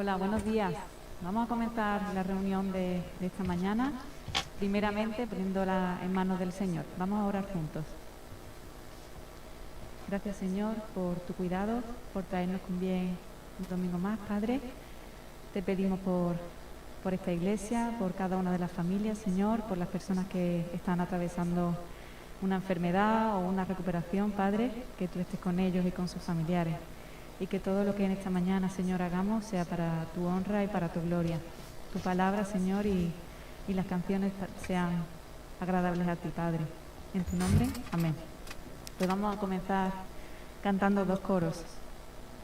Hola, buenos días. Vamos a comenzar la reunión de esta mañana, primeramente poniéndola en manos del Señor. Vamos a orar juntos. Gracias, Señor, por tu cuidado, por traernos con bien un domingo más, Padre. Te pedimos por esta iglesia, por cada una de las familias, Señor, por las personas que están atravesando una enfermedad o una recuperación, Padre, que tú estés con ellos y con sus familiares. Y que todo lo que en esta mañana, Señor, hagamos sea para tu honra y para tu gloria. Tu palabra, Señor, y las canciones sean agradables a ti, Padre. En tu nombre, amén. Pues vamos a comenzar cantando dos coros.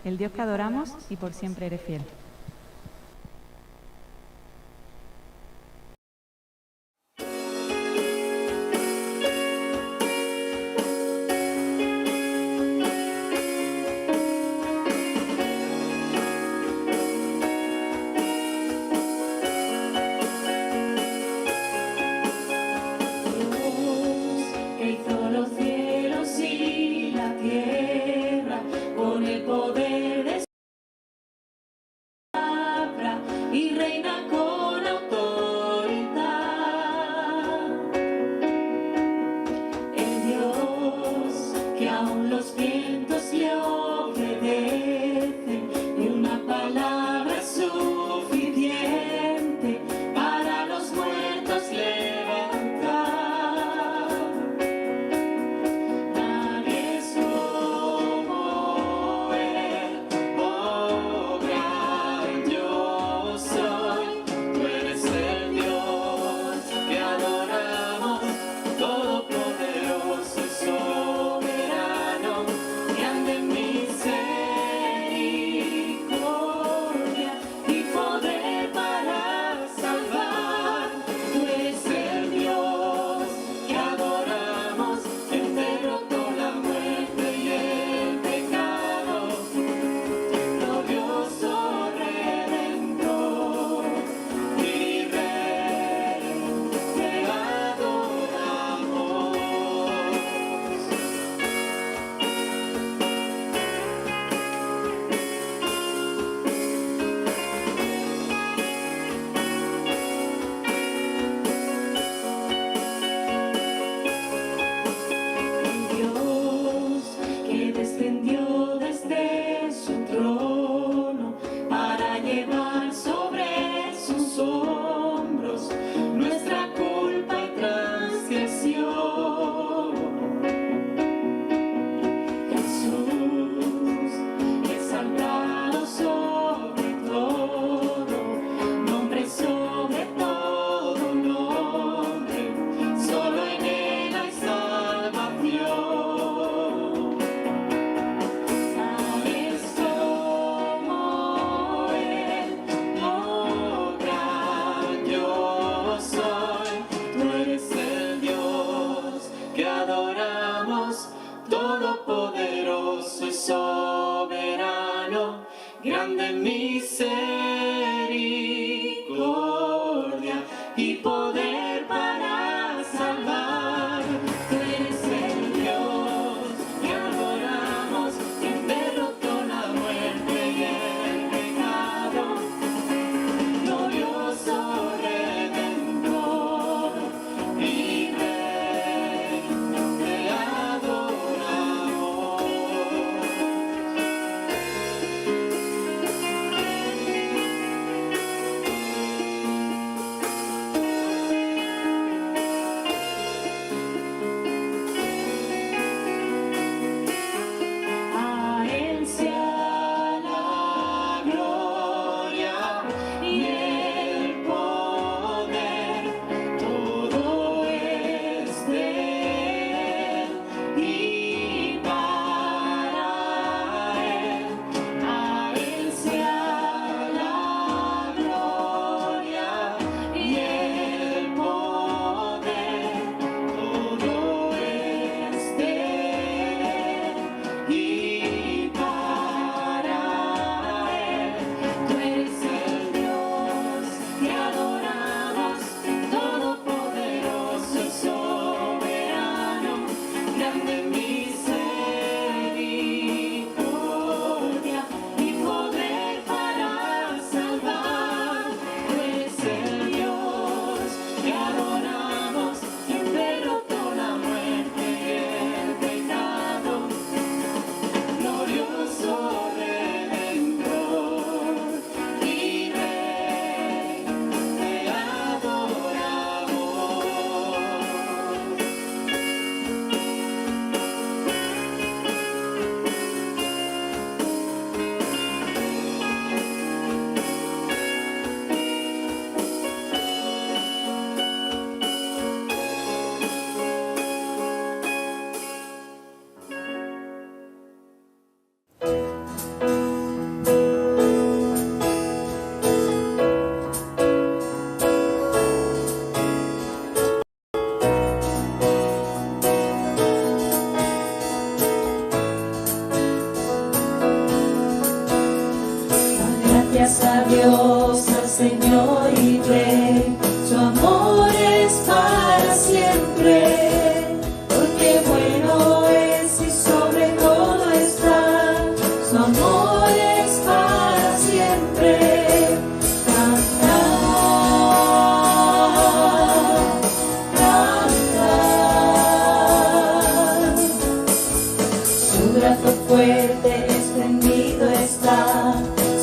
El Dios que adoramos y por siempre eres fiel. Señor y Rey, su amor es para siempre, porque bueno es y sobre todo está, su amor es para siempre. Su brazo fuerte extendido está,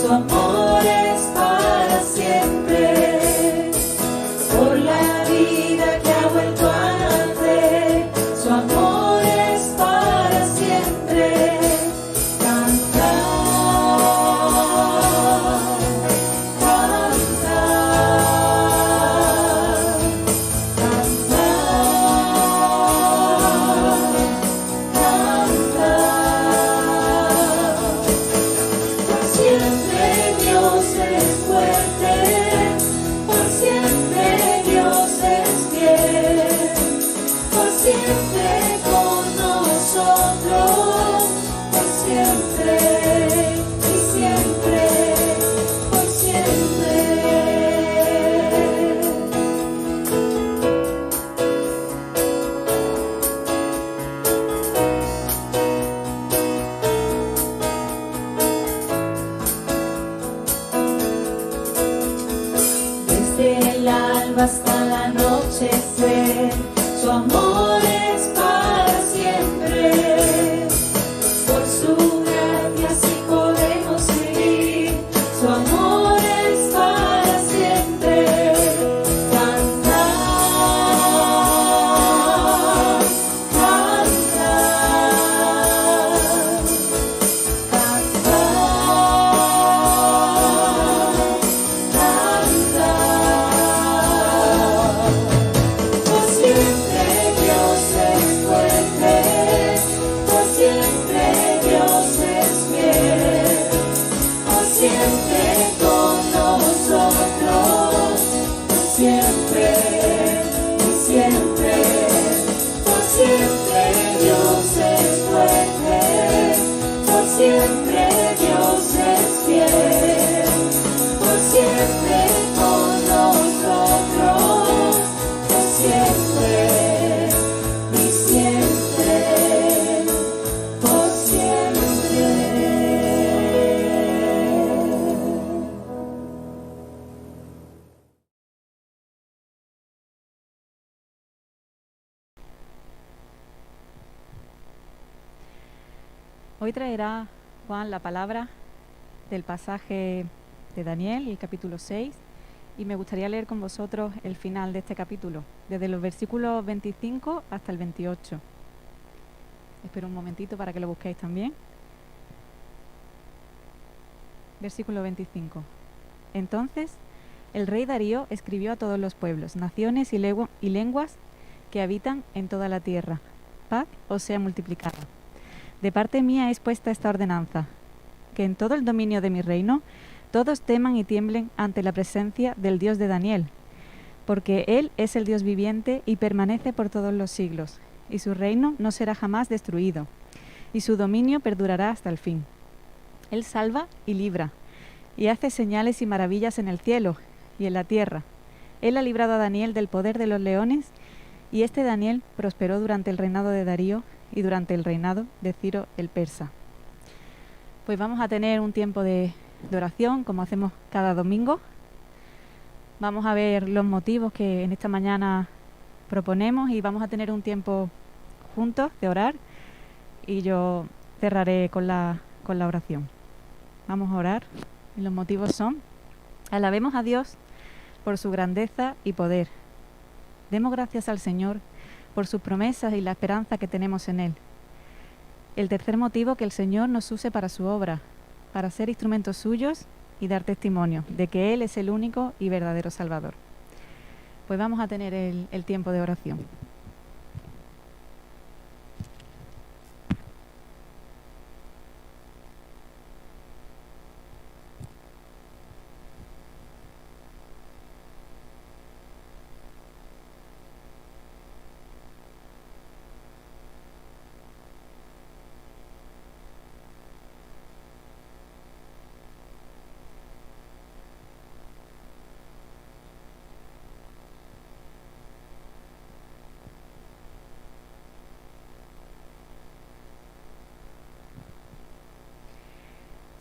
su amor es para siempre. Por la vida que ha vuelto a nacer, su amor es para siempre. Cantar, por siempre Dios es fuerte, por siempre Dios es fiel, por siempre con nosotros, por siempre y siempre, por siempre. Desde el alba hasta el anochecer, su amor es para siempre. Por su gracia sí podemos vivir, su amor es para siempre. Cantar, por siempre Dios es fuerte, por siempre Dios es fiel, por siempre con nosotros, por siempre y siempre, por siempre Dios es fuerte, por siempre Dios es fiel, por siempre con nosotros, por siempre y siempre, por siempre. Hoy traerá Juan la palabra del pasaje de Daniel, el capítulo 6, y me gustaría leer con vosotros el final de este capítulo, desde los versículos 25 hasta el 28. Espero un momentito para que lo busquéis también. Versículo 25. Entonces, el rey Darío escribió a todos los pueblos, naciones y lenguas que habitan en toda la tierra: paz os sea multiplicada. De parte mía es puesta esta ordenanza, que en todo el dominio de mi reino todos teman y tiemblen ante la presencia del Dios de Daniel, porque Él es el Dios viviente y permanece por todos los siglos, y su reino no será jamás destruido, y su dominio perdurará hasta el fin. Él salva y libra, y hace señales y maravillas en el cielo y en la tierra. Él ha librado a Daniel del poder de los leones, y este Daniel prosperó durante el reinado de Darío y durante el reinado de Ciro el persa. Pues vamos a tener un tiempo de oración, como hacemos cada domingo. Vamos a ver los motivos que en esta mañana proponemos y vamos a tener un tiempo juntos de orar, y yo cerraré con la oración. Vamos a orar y los motivos son: alabemos a Dios por su grandeza y poder. Demos gracias al Señor por sus promesas y la esperanza que tenemos en Él. El tercer motivo, que el Señor nos use para su obra, para ser instrumentos suyos y dar testimonio de que Él es el único y verdadero Salvador. Pues vamos a tener el tiempo de oración.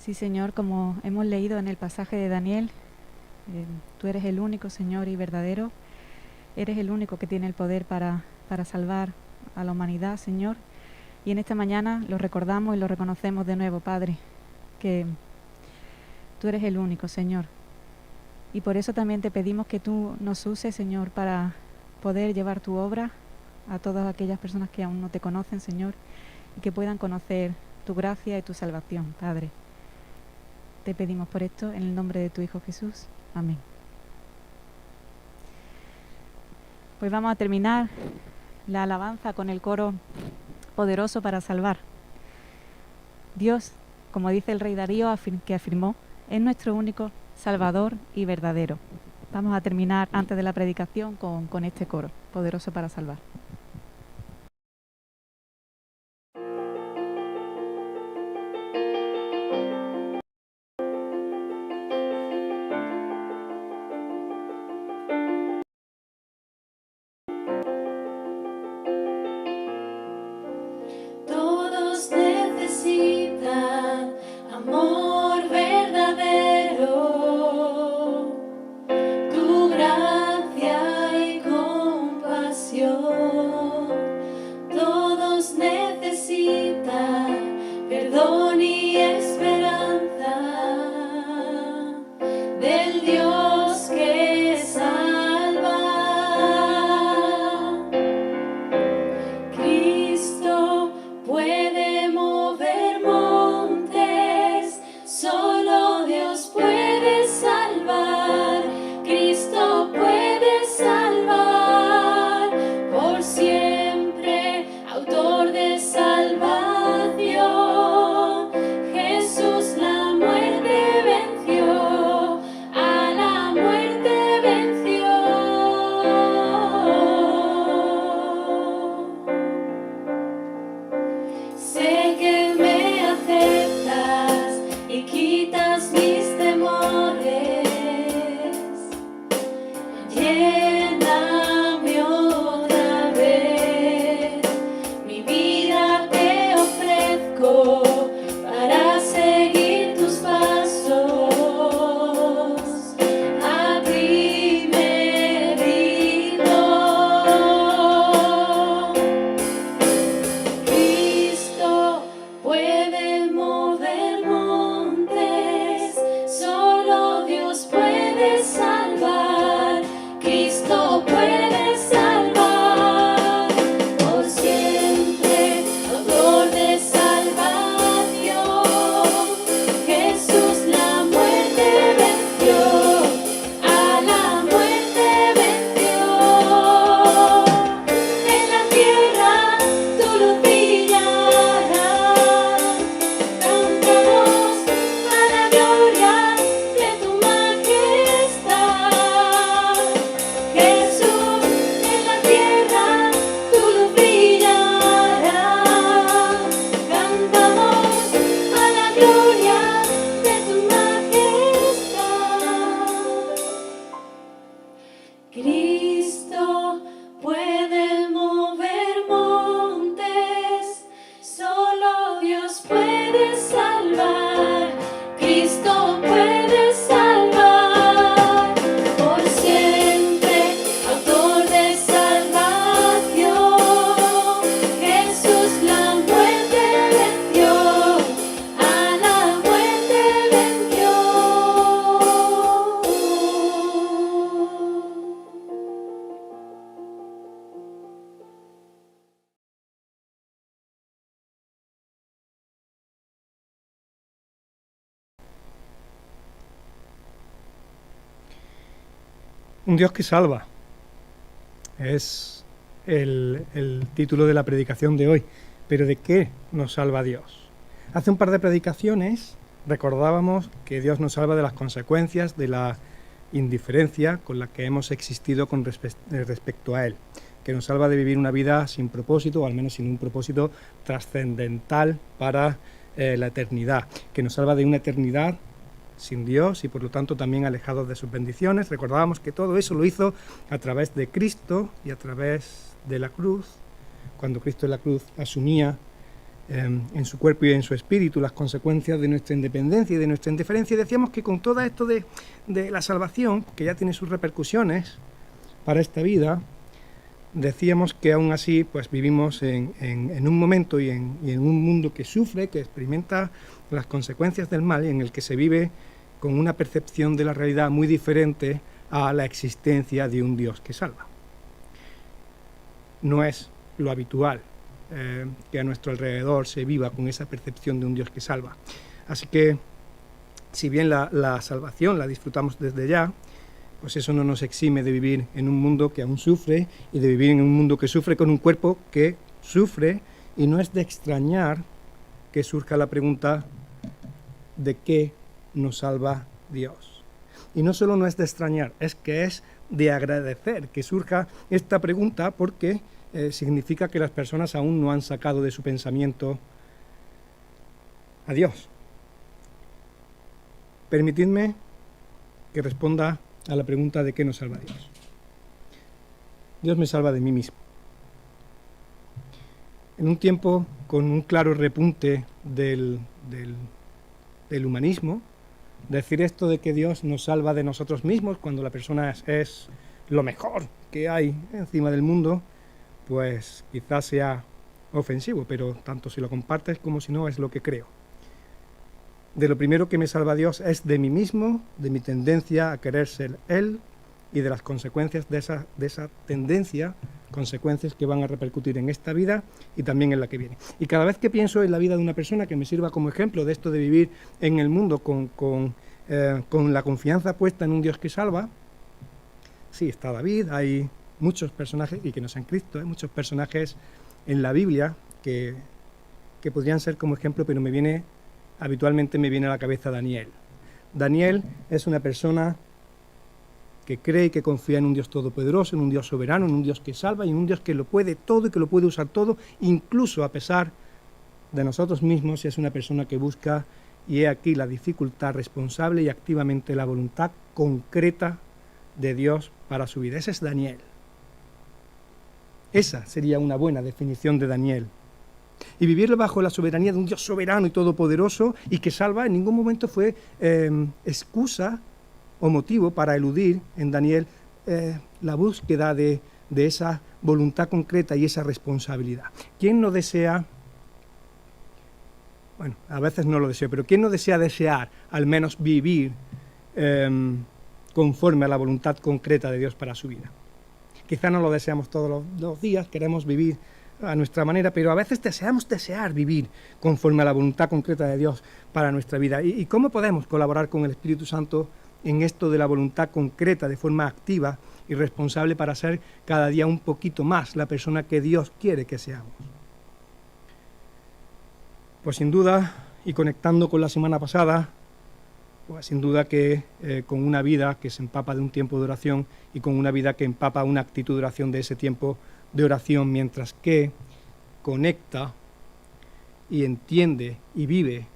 Sí, Señor, como hemos leído en el pasaje de Daniel, tú eres el único, Señor, y verdadero. Eres el único que tiene el poder para salvar a la humanidad, Señor. Y en esta mañana lo recordamos y lo reconocemos de nuevo, Padre, que tú eres el único, Señor. Y por eso también te pedimos que tú nos uses, Señor, para poder llevar tu obra a todas aquellas personas que aún no te conocen, Señor, y que puedan conocer tu gracia y tu salvación, Padre. Te pedimos por esto en el nombre de tu Hijo Jesús. Amén. Pues vamos a terminar la alabanza con el coro Poderoso para salvar. Dios, como dice el rey Darío, que afirmó, es nuestro único Salvador y verdadero. Vamos a terminar antes de la predicación con este coro, Poderoso para salvar. Todos necesitan amor verdadero, tu gracia y compasión. Todos necesitan perdón y esperanza del Dios que salva. Cristo puede mover montes, solo Dios puede salvar. Cristo puede salvar por siempre, autor de salvación. Jesús la muerte venció, a la muerte venció. Sé que me aceptas y quitas mis temores. Lléname otra vez, mi vida te ofrezco para seguir tus pasos. A ti me rindo. Cristo puede mover montes, solo Dios puede salvar. Cristo puede salvar por siempre, autor de salvación. Jesús la muerte venció, a la muerte venció. En la tierra tu luz brillará, cantamos a la gloria de tu majestad. Jesús, en la tierra tu luz brillará, cantamos a la gloria de tu majestad. Cristo puede mover montes, solo Dios puede salvar. Cristo puede salvar por siempre, autor de salvación. Jesús la muerte venció, a la muerte venció. Un Dios que salva. Es el título de la predicación de hoy. Pero ¿de qué nos salva Dios? Hace un par de predicaciones recordábamos que Dios nos salva de las consecuencias de la indiferencia con la que hemos existido con respecto a Él. Que nos salva de vivir una vida sin propósito, o al menos sin un propósito trascendental para la eternidad. Que nos salva de una eternidad sin Dios y por lo tanto también alejados de sus bendiciones. Recordábamos que todo eso lo hizo a través de Cristo y a través de la cruz, cuando Cristo en la cruz asumía en su cuerpo y en su espíritu, las consecuencias de nuestra independencia y de nuestra indiferencia. Y decíamos que con todo esto de la salvación, que ya tiene sus repercusiones para esta vida, decíamos que aún así pues vivimos en un momento y en un mundo que sufre, que experimenta las consecuencias del mal y en el que se vive con una percepción de la realidad muy diferente a la existencia de un Dios que salva. No es lo habitual que a nuestro alrededor se viva con esa percepción de un Dios que salva. Así que, si bien la salvación la disfrutamos desde ya, pues eso no nos exime de vivir en un mundo que aún sufre y de vivir en un mundo que sufre con un cuerpo que sufre, y no es de extrañar que surja la pregunta de qué nos salva Dios. Y no solo no es de extrañar, es que es de agradecer que surja esta pregunta, porque significa que las personas aún no han sacado de su pensamiento a Dios. Permitidme que responda a la pregunta de qué nos salva Dios. Dios me salva de mí mismo. En un tiempo con un claro repunte del humanismo, decir esto de que Dios nos salva de nosotros mismos cuando la persona es lo mejor que hay encima del mundo, pues quizás sea ofensivo, pero tanto si lo compartes como si no, es lo que creo. De lo primero que me salva Dios es de mí mismo, de mi tendencia a querer ser Él y de las consecuencias de esa tendencia, consecuencias que van a repercutir en esta vida y también en la que viene. Y cada vez que pienso en la vida de una persona que me sirva como ejemplo de esto de vivir en el mundo con la confianza puesta en un Dios que salva, sí, está David, hay muchos personajes, y que no sean Cristo, hay muchos personajes en la Biblia que podrían ser como ejemplo, pero habitualmente me viene a la cabeza Daniel. Daniel es una persona que cree y que confía en un Dios todopoderoso, en un Dios soberano, en un Dios que salva y en un Dios que lo puede todo y que lo puede usar todo, incluso a pesar de nosotros mismos, y es una persona que busca, y he aquí la dificultad, responsable y activamente la voluntad concreta de Dios para su vida. Ese es Daniel. Esa sería una buena definición de Daniel. Y vivir bajo la soberanía de un Dios soberano y todopoderoso y que salva en ningún momento fue excusa o motivo para eludir en Daniel la búsqueda de esa voluntad concreta y esa responsabilidad. ¿Quién no desea, bueno, a veces no lo deseo, pero quién no desea desear al menos vivir conforme a la voluntad concreta de Dios para su vida? Quizá no lo deseamos todos los días, queremos vivir a nuestra manera, pero a veces desear vivir conforme a la voluntad concreta de Dios para nuestra vida. ¿Y cómo podemos colaborar con el Espíritu Santo en esto de la voluntad concreta de forma activa y responsable para ser cada día un poquito más la persona que Dios quiere que seamos? Pues sin duda, y conectando con la semana pasada, pues sin duda que con una vida que se empapa de un tiempo de oración y con una vida que empapa una actitud de oración de ese tiempo de oración, mientras que conecta y entiende y vive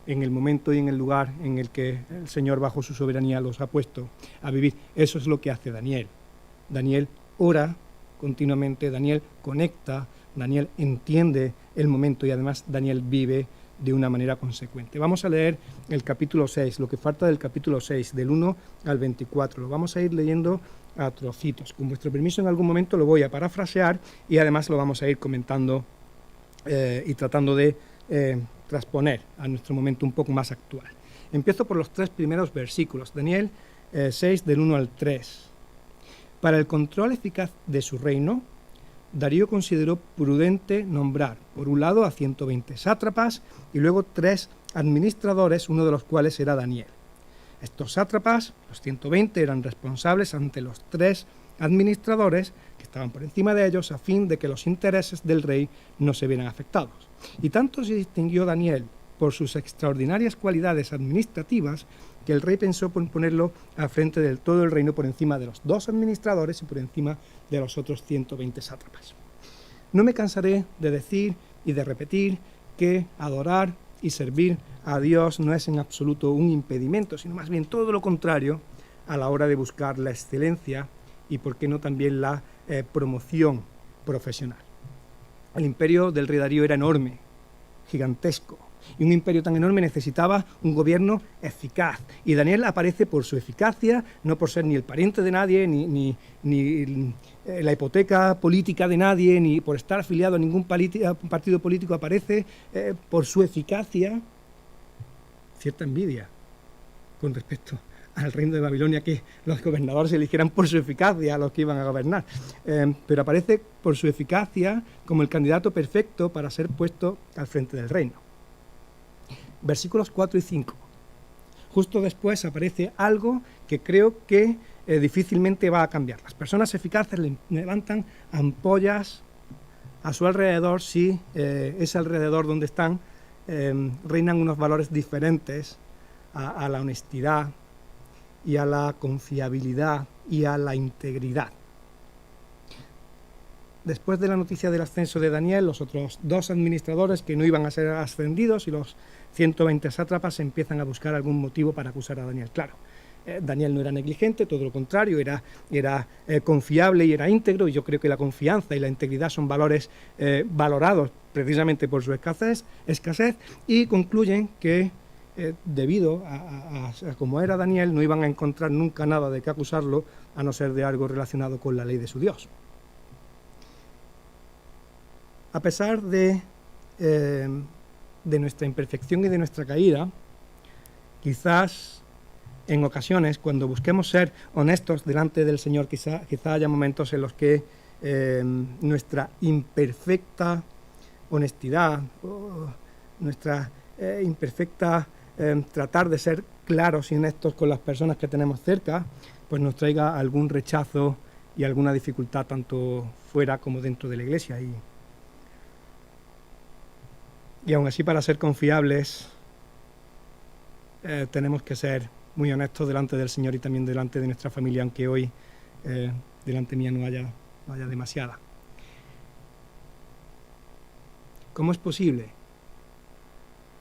en el momento y en el lugar en el que el Señor bajo su soberanía los ha puesto a vivir. Eso es lo que hace Daniel. Daniel ora continuamente, Daniel conecta, Daniel entiende el momento y además Daniel vive de una manera consecuente. Vamos a leer el capítulo 6, lo que falta del capítulo 6, del 1 al 24. Lo vamos a ir leyendo a trocitos. Con vuestro permiso, en algún momento lo voy a parafrasear y además lo vamos a ir comentando y tratando de transponer a nuestro momento un poco más actual. Empiezo por los 3 primeros versículos. Daniel 6, del 1 al 3. Para el control eficaz de su reino, Darío consideró prudente nombrar, por un lado, a 120 sátrapas y luego 3 administradores, uno de los cuales era Daniel. Estos sátrapas, los 120, eran responsables ante los 3 administradores que estaban por encima de ellos a fin de que los intereses del rey no se vieran afectados. Y tanto se distinguió Daniel por sus extraordinarias cualidades administrativas que el rey pensó en ponerlo al frente del todo el reino por encima de los 2 administradores y por encima de los otros 120 sátrapas. No me cansaré de decir y de repetir que adorar y servir a Dios no es en absoluto un impedimento, sino más bien todo lo contrario a la hora de buscar la excelencia y, por qué no, también la promoción profesional. El imperio del rey Darío era enorme, gigantesco. Y un imperio tan enorme necesitaba un gobierno eficaz. Y Daniel aparece por su eficacia, no por ser ni el pariente de nadie, ni la hipoteca política de nadie, ni por estar afiliado a ningún partido político. Aparece por su eficacia. Cierta envidia con respecto al reino de Babilonia, que los gobernadores se eligieran por su eficacia a los que iban a gobernar. Pero aparece por su eficacia como el candidato perfecto para ser puesto al frente del reino. Versículos 4 y 5. Justo después aparece algo que creo que difícilmente va a cambiar. Las personas eficaces levantan ampollas a su alrededor si ese alrededor donde están reinan unos valores diferentes a la honestidad y a la confiabilidad y a la integridad. Después de la noticia del ascenso de Daniel, los otros 2 administradores que no iban a ser ascendidos y los 120 sátrapas empiezan a buscar algún motivo para acusar a Daniel. Claro, Daniel no era negligente, todo lo contrario, era confiable y era íntegro, y yo creo que la confianza y la integridad son valores valorados precisamente por su escasez, y concluyen que debido a como era Daniel, no iban a encontrar nunca nada de qué acusarlo, a no ser de algo relacionado con la ley de su Dios. A pesar de nuestra imperfección y de nuestra caída, quizás en ocasiones, cuando busquemos ser honestos delante del Señor, quizá haya momentos en los que nuestra imperfecta honestidad, nuestra imperfecta tratar de ser claros y honestos con las personas que tenemos cerca, pues nos traiga algún rechazo y alguna dificultad tanto fuera como dentro de la iglesia. Y aún así, para ser confiables, tenemos que ser muy honestos delante del Señor y también delante de nuestra familia, aunque hoy delante mía no haya demasiada. ¿Cómo es posible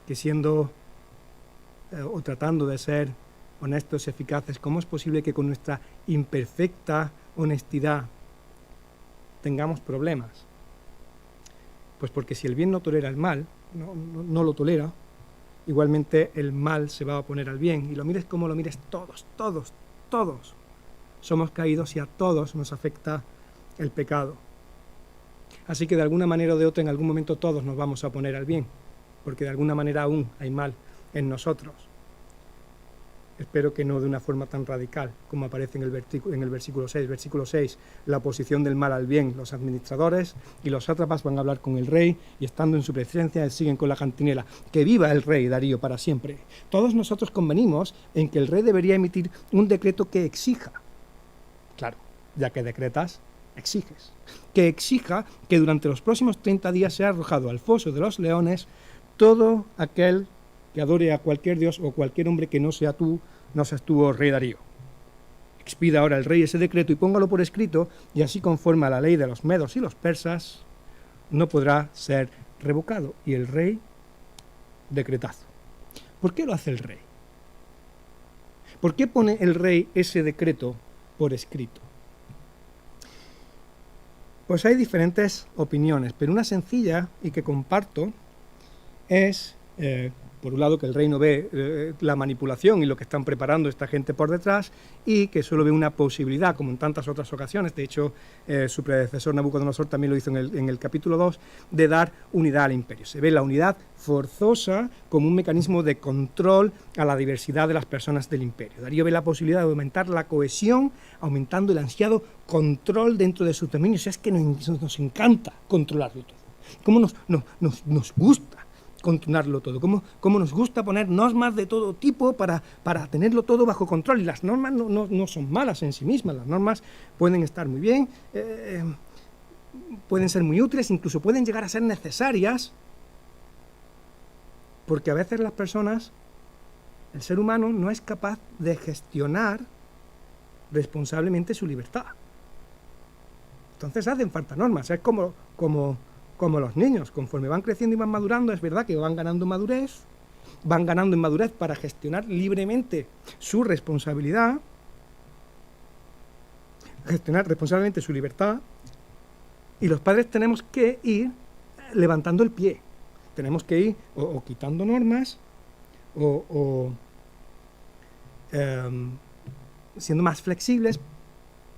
que siendo o tratando de ser honestos y eficaces, cómo es posible que con nuestra imperfecta honestidad tengamos problemas? Pues porque si el bien no tolera el mal, no lo tolera, igualmente el mal se va a oponer al bien. Y lo mires como lo mires, todos somos caídos y a todos nos afecta el pecado. Así que de alguna manera o de otra, en algún momento todos nos vamos a oponer al bien, porque de alguna manera aún hay mal en nosotros. Espero que no de una forma tan radical como aparece en el versículo 6. Versículo 6, la oposición del mal al bien. Los administradores y los sátrapas van a hablar con el rey y estando en su presencia siguen con la cantinela. ¡Que viva el rey Darío para siempre! Todos nosotros convenimos en que el rey debería emitir un decreto que exija, claro, ya que decretas, exiges, que exija que durante los próximos 30 días sea arrojado al foso de los leones todo aquel que adore a cualquier dios o cualquier hombre que no seas tú, oh rey Darío. Expida ahora el rey ese decreto y póngalo por escrito, y así conforme a la ley de los medos y los persas, no podrá ser revocado. Y el rey, decretazo. ¿Por qué lo hace el rey? ¿Por qué pone el rey ese decreto por escrito? Pues hay diferentes opiniones, pero una sencilla y que comparto es, por un lado, que el rey no ve la manipulación y lo que están preparando esta gente por detrás, y que solo ve una posibilidad, como en tantas otras ocasiones. De hecho, su predecesor Nabucodonosor también lo hizo en el capítulo 2, de dar unidad al imperio. Se ve la unidad forzosa como un mecanismo de control a la diversidad de las personas del imperio. Darío ve la posibilidad de aumentar la cohesión, aumentando el ansiado control dentro de sus dominios. O sea, es que nos encanta controlarlo todo. ¿Cómo nos gusta controlarlo todo? ¿Cómo nos gusta poner normas de todo tipo para tenerlo todo bajo control? Y las normas no son malas en sí mismas. Las normas pueden estar muy bien, pueden ser muy útiles, incluso pueden llegar a ser necesarias, porque a veces las personas, el ser humano, no es capaz de gestionar responsablemente su libertad. Entonces hacen falta normas. Es como los niños, conforme van creciendo y van madurando, es verdad que van ganando en madurez para gestionar libremente su responsabilidad, gestionar responsablemente su libertad, y los padres tenemos que ir levantando el pie tenemos que ir o quitando normas o siendo más flexibles,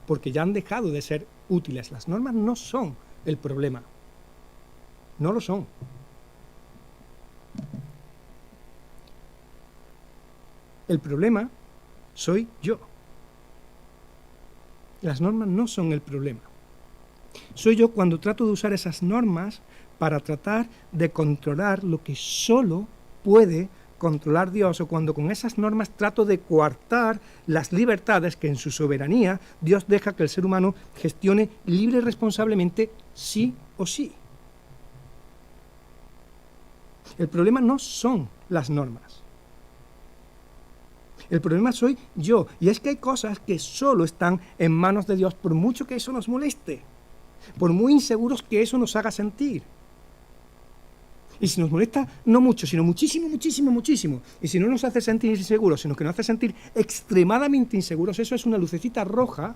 porque ya han dejado de ser útiles. Las normas no son el problema. No lo son. El problema soy yo. Las normas no son el problema. Soy yo cuando trato de usar esas normas para tratar de controlar lo que solo puede controlar Dios, o cuando con esas normas trato de coartar las libertades que en su soberanía Dios deja que el ser humano gestione libre y responsablemente sí o sí. El problema no son las normas. El problema soy yo. Y es que hay cosas que solo están en manos de Dios, por mucho que eso nos moleste, por muy inseguros que eso nos haga sentir. Y si nos molesta, no mucho, sino muchísimo, muchísimo, muchísimo. Y si no nos hace sentir inseguros, sino que nos hace sentir extremadamente inseguros, eso es una lucecita roja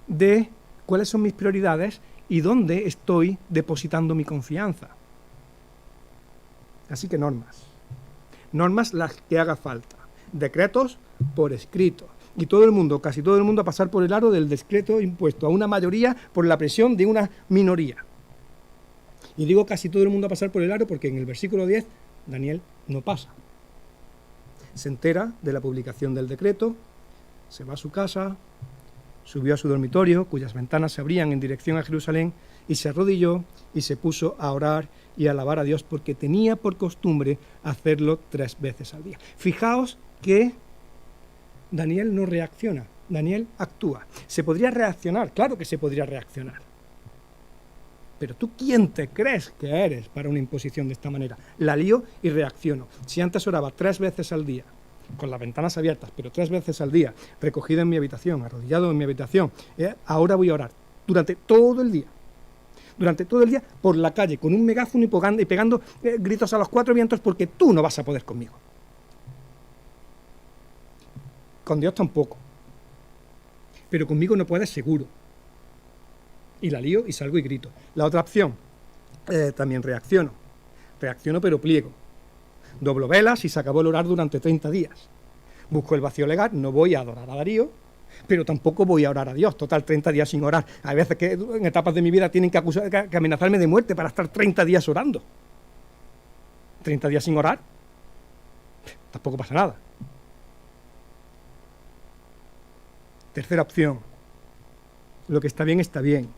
de cuáles son mis prioridades y dónde estoy depositando mi confianza. Así que normas. Normas las que haga falta. Decretos por escrito. Y todo el mundo, casi todo el mundo, a pasar por el aro del decreto impuesto a una mayoría por la presión de una minoría. Y digo casi todo el mundo a pasar por el aro porque en el versículo 10 Daniel no pasa. Se entera de la publicación del decreto, se va a su casa, subió a su dormitorio, cuyas ventanas se abrían en dirección a Jerusalén, y se arrodilló y se puso a orar y a alabar a Dios, porque tenía por costumbre hacerlo 3 veces al día. Fijaos que Daniel no reacciona, Daniel actúa. ¿Se podría reaccionar? Claro que se podría reaccionar. Pero tú, ¿quién te crees que eres para una imposición de esta manera? La lío y reacciono. Si antes oraba 3 veces al día, con las ventanas abiertas, pero 3 veces al día, recogido en mi habitación, arrodillado en mi habitación, ahora voy a orar durante todo el día. Durante todo el día, por la calle, con un megáfono y pegando gritos a los 4 vientos, porque tú no vas a poder conmigo. Con Dios tampoco. Pero conmigo no puedes seguro. Y la lío y salgo y grito. La otra opción, también reacciono. Reacciono pero pliego. Doblo velas y se acabó el orar durante 30 días. Busco el vacío legal, no voy a adorar a Darío, pero tampoco voy a orar a Dios. Total, 30 días sin orar. Hay veces que en etapas de mi vida tienen que amenazarme de muerte para estar 30 días orando. 30 días sin orar, tampoco pasa nada. Tercera opción. Lo que está bien, está bien.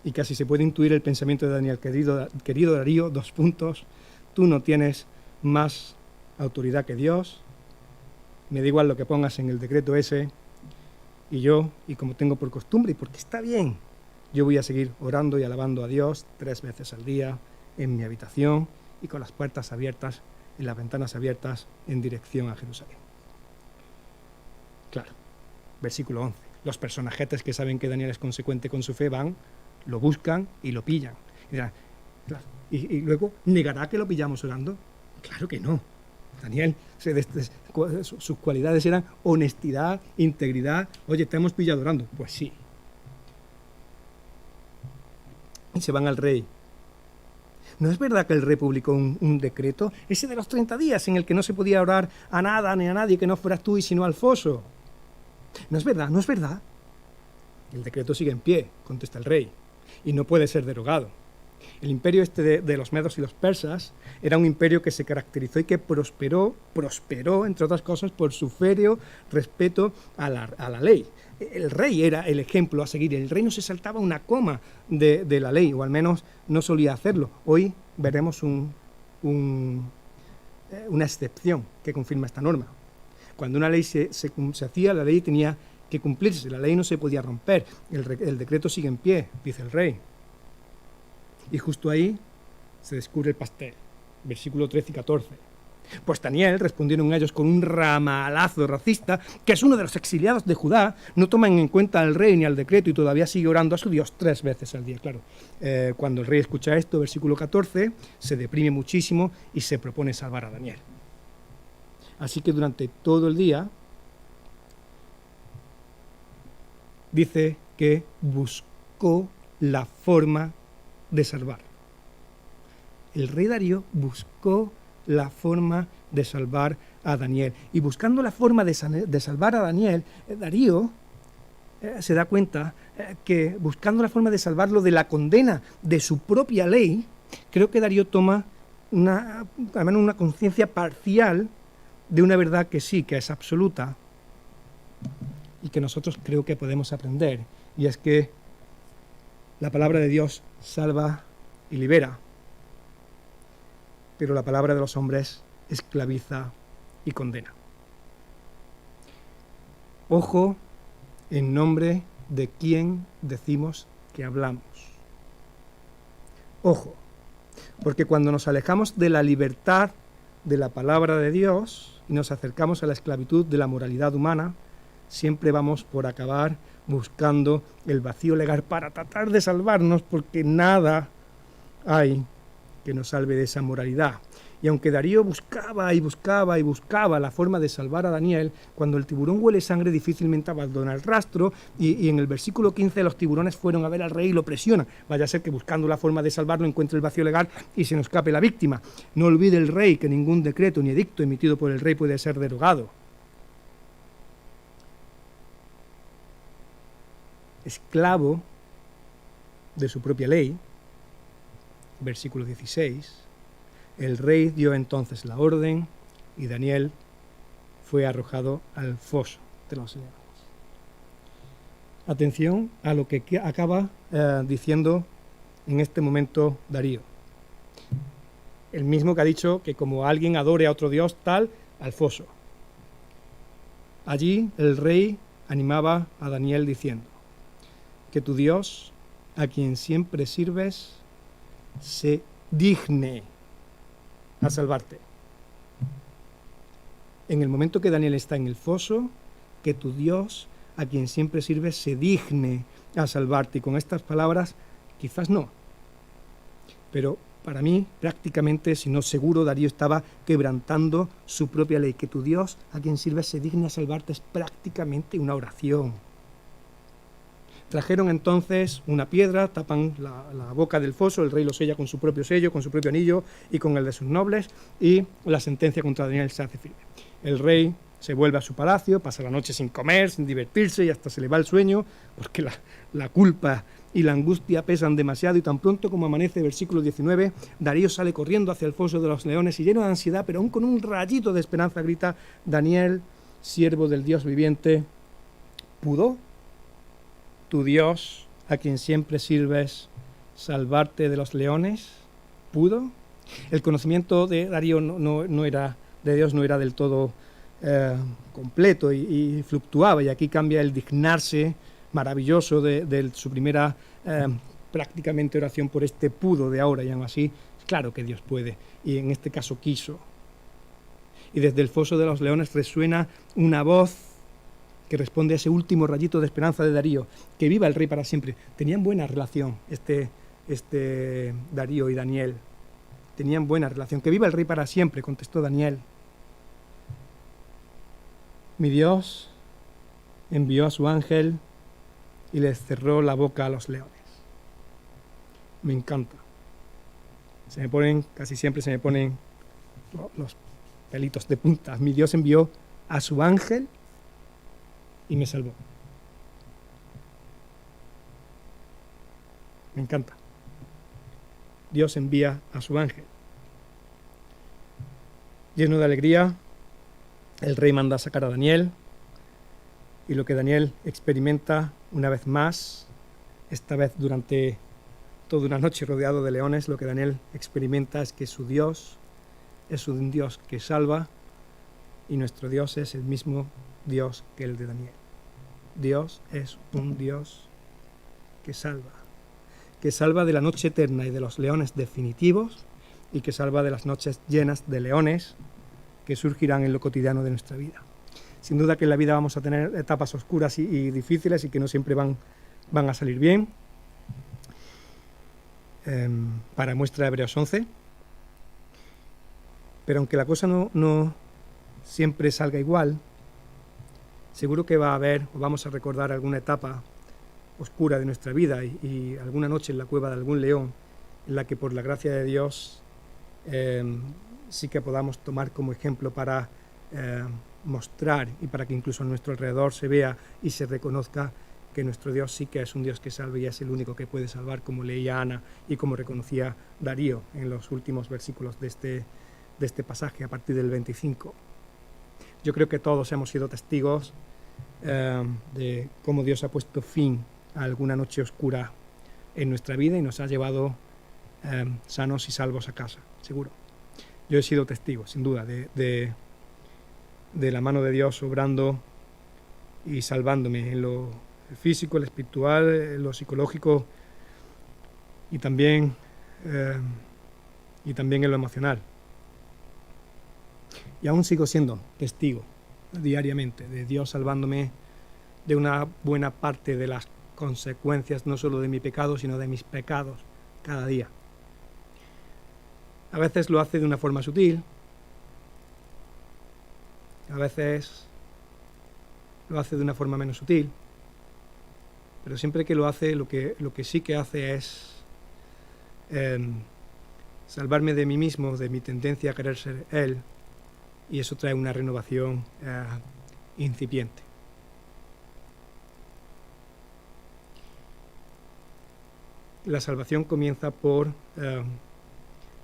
Y casi se puede intuir el pensamiento de Daniel. Querido Darío, 2 puntos. Tú no tienes más autoridad que Dios. Me da igual lo que pongas en el decreto ese. Y como tengo por costumbre, y porque está bien, yo voy a seguir orando y alabando a Dios 3 veces al día en mi habitación y con las puertas abiertas y las ventanas abiertas en dirección a Jerusalén. Claro, versículo 11. Los personajetes que saben que Daniel es consecuente con su fe van, lo buscan y lo pillan. Y dirán, claro, y luego, ¿negará que lo pillamos orando? Claro que no. Daniel, sus cualidades eran honestidad, integridad. Oye, te hemos pillado orando. Pues sí. Y se van al rey. ¿No es verdad que el rey publicó un decreto? Ese de los 30 días en el que no se podía orar a nada ni a nadie que no fueras tú y sino al foso. ¿No es verdad? ¿No es verdad? El decreto sigue en pie, contesta el rey, y no puede ser derogado. El imperio de los medos y los persas era un imperio que se caracterizó y que prosperó, entre otras cosas, por su férreo respeto a la ley. El rey era el ejemplo a seguir. El rey no se saltaba una coma de la ley, o al menos no solía hacerlo. Hoy veremos una excepción que confirma esta norma. Cuando una ley se hacía, la ley tenía que cumplirse, la ley no se podía romper, el decreto sigue en pie, dice el rey. Y justo ahí se descubre el pastel, versículo 13 y 14. Pues Daniel, respondieron ellos con un ramalazo racista, que es uno de los exiliados de Judá, no toman en cuenta al rey ni al decreto y todavía sigue orando a su Dios 3 veces al día. Claro, cuando el rey escucha esto, versículo 14, se deprime muchísimo y se propone salvar a Daniel. Así que durante todo el día dice que buscó la forma de salvar. el rey Darío buscó la forma de salvar a Daniel. Y buscando la forma de salvar a Daniel, Darío se da cuenta que buscando la forma de salvarlo de la condena de su propia ley, creo que Darío toma al menos una conciencia parcial de una verdad que sí, que es absoluta y que nosotros creo que podemos aprender. Y es que la palabra de Dios salva y libera, pero la palabra de los hombres esclaviza y condena. Ojo en nombre de quién decimos que hablamos. Ojo, porque cuando nos alejamos de la libertad de la palabra de Dios y nos acercamos a la esclavitud de la moralidad humana, siempre vamos por acabar buscando el vacío legal para tratar de salvarnos, porque nada hay que nos salve de esa moralidad. Y aunque Darío buscaba y buscaba y buscaba la forma de salvar a Daniel, cuando el tiburón huele sangre difícilmente abandona el rastro, y en el versículo 15 los tiburones fueron a ver al rey y lo presionan. Vaya a ser que buscando la forma de salvarlo encuentre el vacío legal y se nos escape la víctima. No olvide el rey que ningún decreto ni edicto emitido por el rey puede ser derogado. Esclavo de su propia ley, versículo 16, el rey dio entonces la orden y Daniel fue arrojado al foso de los leones. Atención a lo que acaba diciendo en este momento Darío. El mismo que ha dicho que como alguien adore a otro dios tal, al foso. Allí el rey animaba a Daniel diciendo: que tu Dios, a quien siempre sirves, se digne a salvarte. En el momento que Daniel está en el foso, que tu Dios, a quien siempre sirves, se digne a salvarte. Y con estas palabras, quizás no, pero para mí, prácticamente, si no seguro, Darío estaba quebrantando su propia ley. Que tu Dios, a quien sirves, se digne a salvarte, es prácticamente una oración. Trajeron entonces una piedra, tapan la boca del foso, el rey lo sella con su propio sello, con su propio anillo y con el de sus nobles, y la sentencia contra Daniel se hace firme. El rey se vuelve a su palacio, pasa la noche sin comer, sin divertirse, y hasta se le va el sueño, porque la culpa y la angustia pesan demasiado, y tan pronto como amanece, versículo 19, Darío sale corriendo hacia el foso de los leones y lleno de ansiedad, pero aún con un rayito de esperanza, grita: Daniel, siervo del Dios viviente, ¿pudo tu Dios, a quien siempre sirves, salvarte de los leones? ¿Pudo? El conocimiento de Darío de Dios no era del todo completo y fluctuaba, y aquí cambia el dignarse maravilloso de su primera prácticamente oración por este pudo de ahora, y aún así, claro que Dios puede, y en este caso quiso. Y desde el foso de los leones resuena una voz que responde a ese último rayito de esperanza de Darío: que viva el rey para siempre. Tenían buena relación, Darío y Daniel. Tenían buena relación. Que viva el rey para siempre, contestó Daniel. Mi Dios envió a su ángel y les cerró la boca a los leones. Me encanta. Casi siempre se me ponen los pelitos de punta. Mi Dios envió a su ángel y me salvó. Me encanta. Dios envía a su ángel. Lleno de alegría, el rey manda a sacar a Daniel, y lo que Daniel experimenta una vez más, esta vez durante toda una noche rodeado de leones, lo que Daniel experimenta es que su Dios es un Dios que salva, y nuestro Dios es el mismo Dios que el de Daniel. Dios es un Dios que salva de la noche eterna y de los leones definitivos, y que salva de las noches llenas de leones que surgirán en lo cotidiano de nuestra vida. Sin duda que en la vida vamos a tener etapas oscuras y difíciles, y que no siempre van a salir bien. Para muestra Hebreos 11. Pero aunque la cosa no siempre salga igual, seguro que va a haber, o vamos a recordar, alguna etapa oscura de nuestra vida y alguna noche en la cueva de algún león, en la que por la gracia de Dios sí que podamos tomar como ejemplo para mostrar y para que incluso a nuestro alrededor se vea y se reconozca que nuestro Dios sí que es un Dios que salva y es el único que puede salvar, como leía Ana y como reconocía Darío en los últimos versículos de este pasaje, a partir del 25. Yo creo que todos hemos sido testigos de cómo Dios ha puesto fin a alguna noche oscura en nuestra vida y nos ha llevado sanos y salvos a casa, seguro. Yo he sido testigo, sin duda, de la mano de Dios obrando y salvándome en lo físico, lo espiritual, lo psicológico y también en lo emocional. Y aún sigo siendo testigo diariamente de Dios salvándome de una buena parte de las consecuencias, no solo de mi pecado, sino de mis pecados cada día. A veces lo hace de una forma sutil, a veces lo hace de una forma menos sutil, pero siempre que lo hace, lo que sí que hace es salvarme de mí mismo, de mi tendencia a querer ser Él, y eso trae una renovación incipiente. La salvación comienza por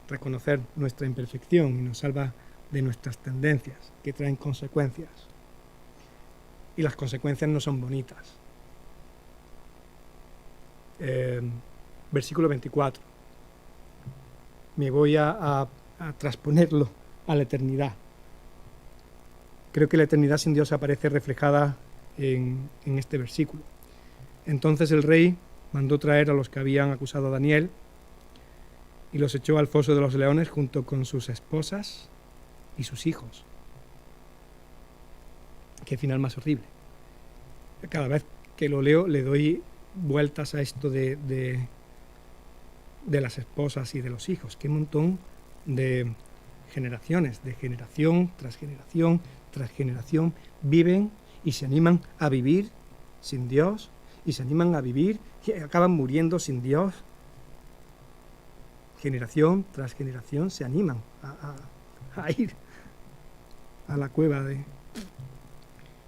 reconocer nuestra imperfección y nos salva de nuestras tendencias, que traen consecuencias. Y las consecuencias no son bonitas. Versículo 24. Me voy a transponerlo a la eternidad. Creo que la eternidad sin Dios aparece reflejada en este versículo. Entonces el rey mandó traer a los que habían acusado a Daniel y los echó al foso de los leones junto con sus esposas y sus hijos. Qué final más horrible. Cada vez que lo leo le doy vueltas a esto de las esposas y de los hijos. Qué montón de generaciones, de generación tras generación tras generación, viven y se animan a vivir sin Dios y se animan a vivir y acaban muriendo sin Dios. Generación tras generación se animan a ir a la cueva de...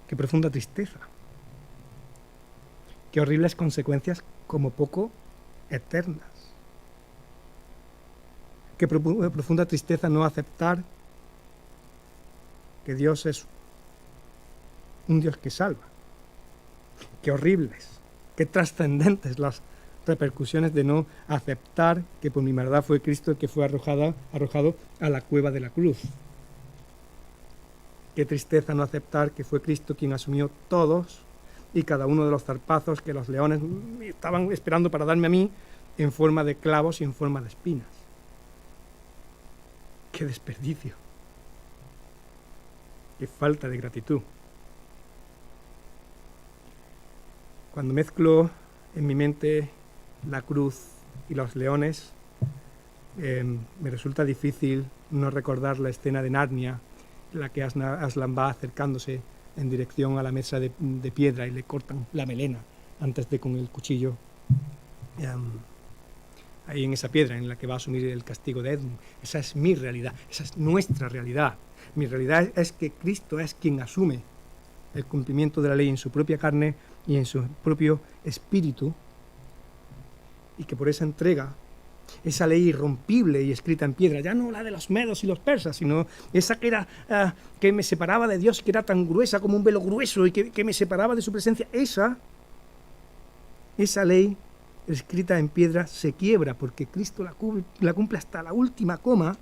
Qué profunda tristeza. Qué horribles consecuencias, como poco eternas. Qué profunda tristeza no aceptar que Dios es un Dios que salva. Qué horribles, qué trascendentes las repercusiones de no aceptar que por mi maldad fue Cristo el que fue arrojado a la cueva de la cruz. Qué tristeza no aceptar que fue Cristo quien asumió todos y cada uno de los zarpazos que los leones estaban esperando para darme a mí en forma de clavos y en forma de espinas. ¡Qué desperdicio! ¡Qué falta de gratitud! Cuando mezclo en mi mente la cruz y los leones, me resulta difícil no recordar la escena de Narnia, en la que Aslan va acercándose en dirección a la mesa de piedra y le cortan la melena antes de con el cuchillo ahí en esa piedra en la que va a asumir el castigo de Edmund. Esa es mi realidad, esa es nuestra realidad. Mi realidad es que Cristo es quien asume el cumplimiento de la ley en su propia carne y en su propio espíritu, y que por esa entrega, esa ley irrompible y escrita en piedra, ya no la de los medos y los persas, sino esa que era que me separaba de Dios, que era tan gruesa como un velo grueso y que me separaba de su presencia, esa ley escrita en piedra se quiebra porque Cristo la cumple hasta la última coma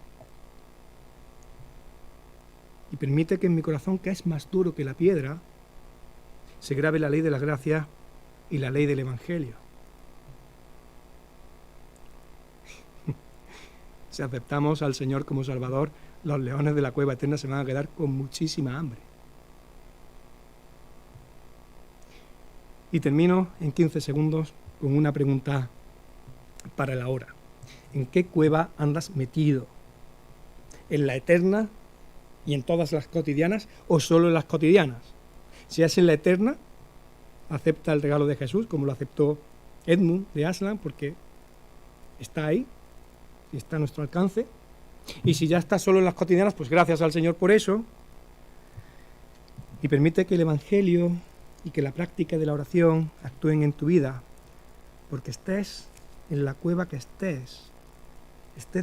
y permite que en mi corazón, que es más duro que la piedra, se grabe la ley de la gracia y la ley del Evangelio. Si aceptamos al Señor como Salvador, los leones de la cueva eterna se van a quedar con muchísima hambre. Y termino en 15 segundos con una pregunta para la hora. ¿En qué cueva andas metido? ¿En la eterna y en todas las cotidianas o solo en las cotidianas? Si es en la eterna, acepta el regalo de Jesús, como lo aceptó Edmund de Aslan, porque está ahí y está a nuestro alcance. Y si ya estás solo en las cotidianas, pues gracias al Señor por eso. Y permite que el Evangelio y que la práctica de la oración actúen en tu vida, porque estés en la cueva que esté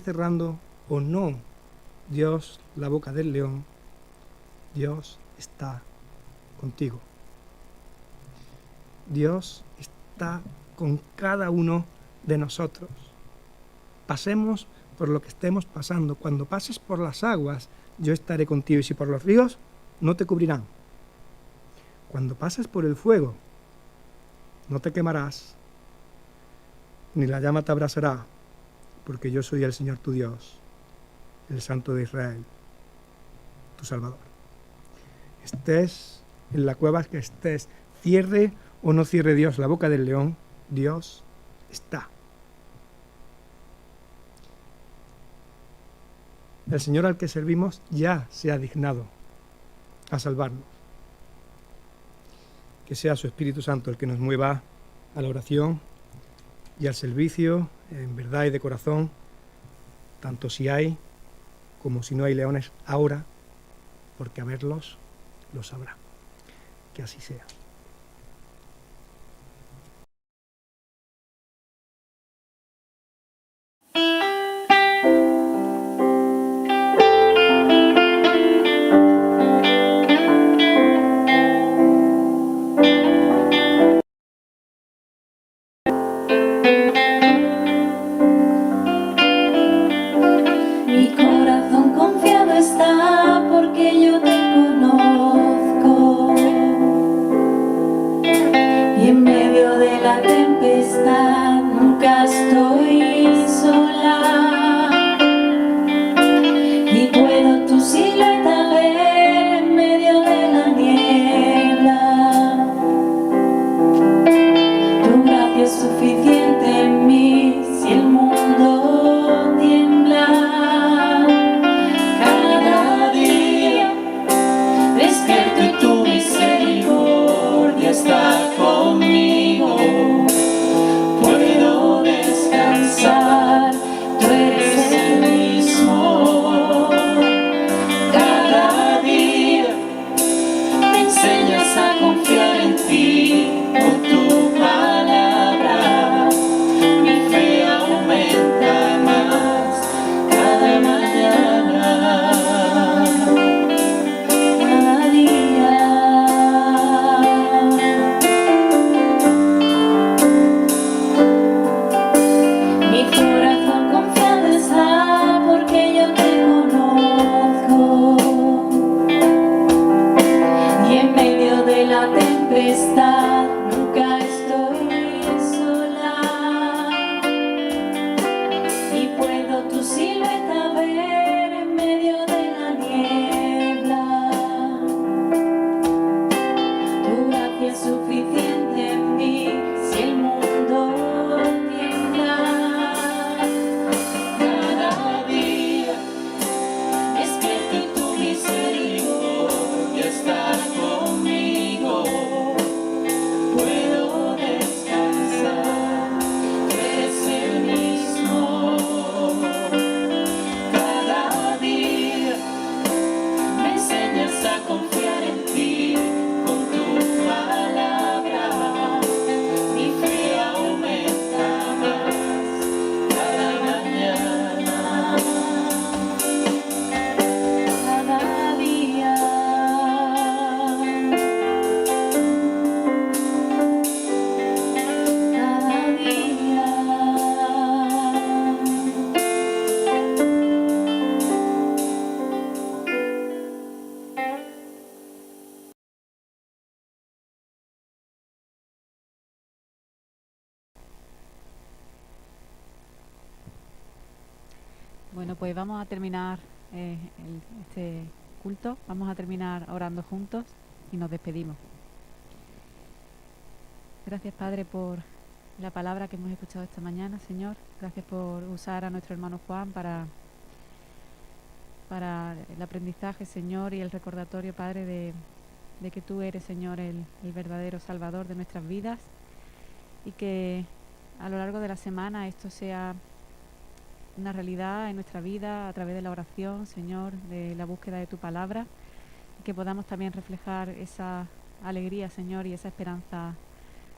cerrando o no Dios la boca del león, Dios está contigo. Dios está con cada uno de nosotros. Pasemos por lo que estemos pasando. Cuando pases por las aguas, yo estaré contigo, y si por los ríos, no te cubrirán. Cuando pases por el fuego, no te quemarás, ni la llama te abrasará, porque yo soy el Señor tu Dios, el Santo de Israel, tu Salvador. Estés en la cueva que estés, cierre o no cierre Dios la boca del león, Dios está. El Señor al que servimos ya se ha dignado a salvarnos. Que sea su Espíritu Santo el que nos mueva a la oración y al servicio en verdad y de corazón, tanto si hay como si no hay leones ahora, porque a verlos los habrá. Que así sea. Mi corazón confiado está porque yo te conozco, y en medio de la tempestad nunca estoy sola, y puedo tu silueta ver en medio de la niebla. Tu gracia es suficiente en mí si el mundo tiembla. Cada día despierto y tu misericordia está conmigo. Puedo descansar, tú eres el mismo. Cada día me enseñas a confiar en ti con tu palabra. Mi fe aumenta más cada mañana, cada día. Mi corazón confiado está porque yo te conozco, y en medio de la tempestad nunca estoy sola, y puedo tu silueta ver en medio de la niebla. Tu gracia es suficiente en mí si el mundo tiembla. Cada día despierto y tu misericordia está conmigo. Puedo descansar, tú eres el mismo. Cada día me enseñas a confiar en ti con tu palabra. Mi fe aumenta más cada mañana, cada día. Cada día. Bueno, pues vamos a terminar este culto, vamos a terminar orando juntos y nos despedimos. Gracias, Padre, por la palabra que hemos escuchado esta mañana, Señor. Gracias por usar a nuestro hermano Juan para el aprendizaje, Señor, y el recordatorio, Padre, de que tú eres, Señor, el verdadero Salvador de nuestras vidas, y que a lo largo de la semana esto sea una realidad en nuestra vida a través de la oración, Señor, de la búsqueda de tu palabra, y que podamos también reflejar esa alegría, Señor, y esa esperanza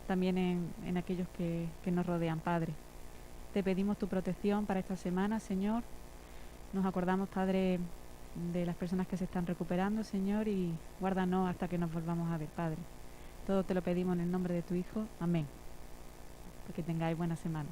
también en aquellos que nos rodean, Padre. Te pedimos tu protección para esta semana, Señor. Nos acordamos, Padre, de las personas que se están recuperando, Señor, y guárdanos hasta que nos volvamos a ver, Padre. Todo te lo pedimos en el nombre de tu Hijo. Amén. Que tengáis buena semana.